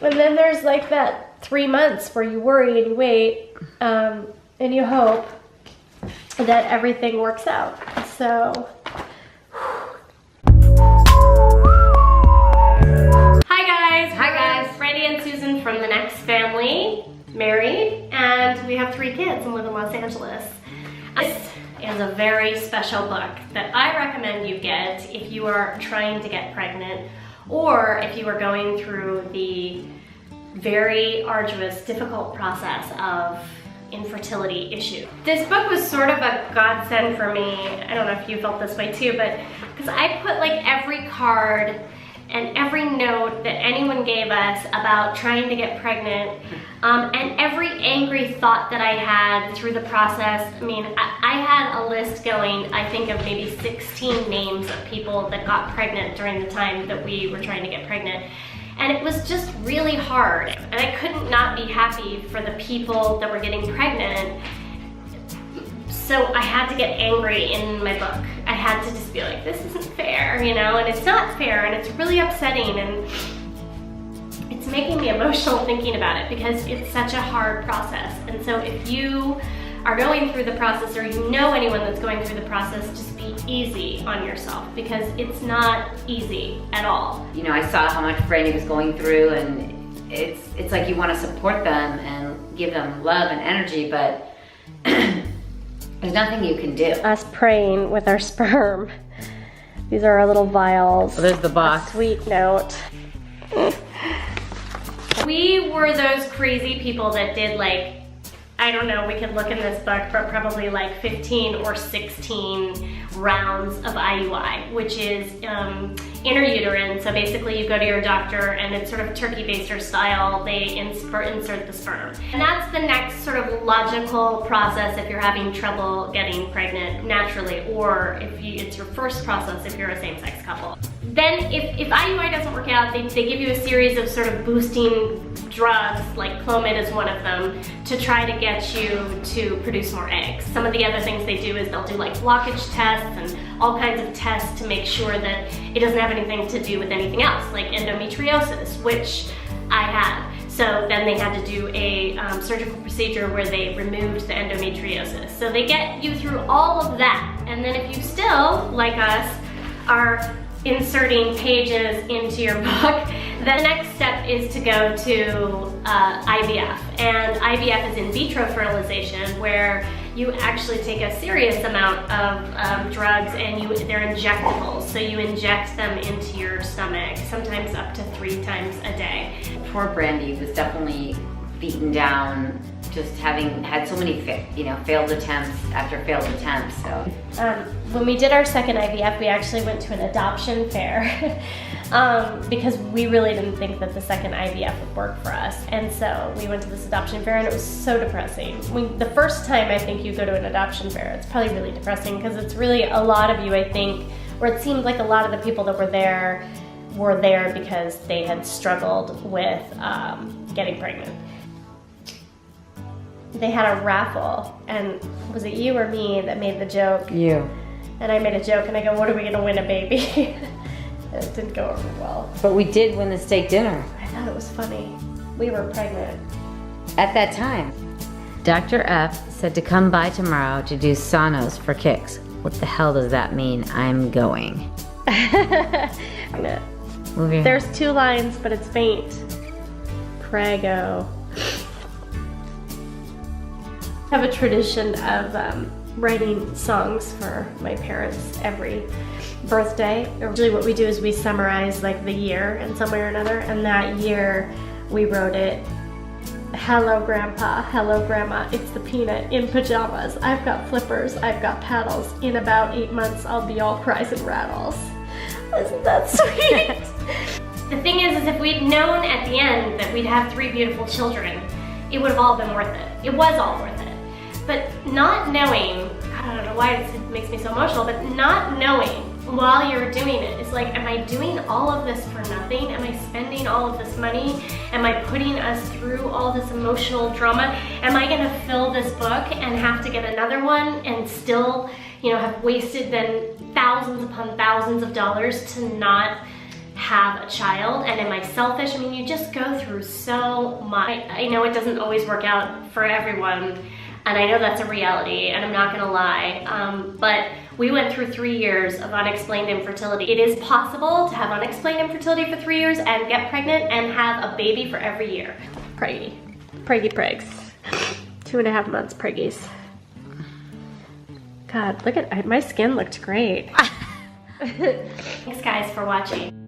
And then there's like that 3 months where you worry and you wait, and you hope that everything works out. So. Hi guys, Brandy and Susan from The Next Family, married, and we have 3 kids and live in Los Angeles. This is a very special book that I recommend you get if you are trying to get pregnant or if you are going through the very arduous, difficult process of infertility issue. This book was sort of a godsend for me. I don't know if you felt this way too, but because I put like every card and every note that anyone gave us about trying to get pregnant, and every angry thought that I had through the process. I mean, I had a list going, I think of maybe 16 names of people that got pregnant during the time that we were trying to get pregnant. And it was just really hard. And I couldn't not be happy for the people that were getting pregnant. So I had to get angry in my book. I had to just be like, this isn't fair, you know, and it's not fair, and it's really upsetting, and it's making me emotional thinking about it because it's such a hard process. And so if you are going through the process or you know anyone that's going through the process, just be easy on yourself because it's not easy at all. You know, I saw how much Brandy was going through, and it's like you want to support them and give them love and energy, but there's nothing you can do. Us praying with our sperm. These are our little vials. Oh, there's the box. A sweet note. We were those crazy people that did like, I don't know, we could look in this book, but probably like 15 or 16 rounds of IUI, which is interuterine. So basically you go to your doctor and it's sort of turkey baster style. They insert the sperm. And that's the next sort of logical process if you're having trouble getting pregnant naturally, or if it's your first process if you're a same-sex couple. Then if IUI doesn't work out, they give you a series of sort of boosting drugs, like Clomid is one of them, to try to get you to produce more eggs. Some of the other things they do is they'll do like blockage tests and all kinds of tests to make sure that it doesn't have anything to do with anything else, like endometriosis, which I had. So then they had to do a surgical procedure where they removed the endometriosis. So they get you through all of that. And then if you still, like us, are inserting pages into your book, the next step is to go to IVF. And IVF is in vitro fertilization, where you actually take a serious amount of drugs and they're injectables. So you inject them into your stomach, sometimes up to 3 times a day. Poor Brandy was definitely beaten down, just having had so many failed attempts after failed attempts. So when we did our second IVF, we actually went to an adoption fair because we really didn't think that the second IVF would work for us. And so we went to this adoption fair and it was so depressing. The first time I think you go to an adoption fair, it's probably really depressing because it's really a lot of you, I think, or it seemed like a lot of the people that were there because they had struggled with getting pregnant. They had a raffle, and was it you or me that made the joke? You. And I made a joke, and I go, what are we gonna win, a baby? And it didn't go over well. But we did win the steak dinner. I thought it was funny. We were pregnant. At that time. Dr. F said to come by tomorrow to do sonos for kicks. What the hell does that mean? I'm going. Move your There's 2 lines, but it's faint. Prego. I have a tradition of writing songs for my parents every birthday. Usually what we do is we summarize like the year in some way or another, and that year we wrote it, hello grandpa, hello grandma, it's the peanut in pajamas, I've got flippers, I've got paddles, in about 8 months I'll be all cries and rattles. Isn't that sweet? The thing is if we'd known at the end that we'd have 3 beautiful children, it would have all been worth it. It was all worth it. But not knowing, I don't know why it makes me so emotional, but not knowing while you're doing it, it's like, am I doing all of this for nothing? Am I spending all of this money? Am I putting us through all this emotional drama? Am I gonna fill this book and have to get another one and still, have wasted then thousands upon thousands of dollars to not have a child, and am I selfish? I mean, you just go through so much. I know it doesn't always work out for everyone, and I know that's a reality, and I'm not gonna lie, but we went through 3 years of unexplained infertility. It is possible to have unexplained infertility for 3 years and get pregnant and have a baby for every year. Preggy pregs. 2.5 months preggies. God, look at, my skin looked great. Thanks guys for watching.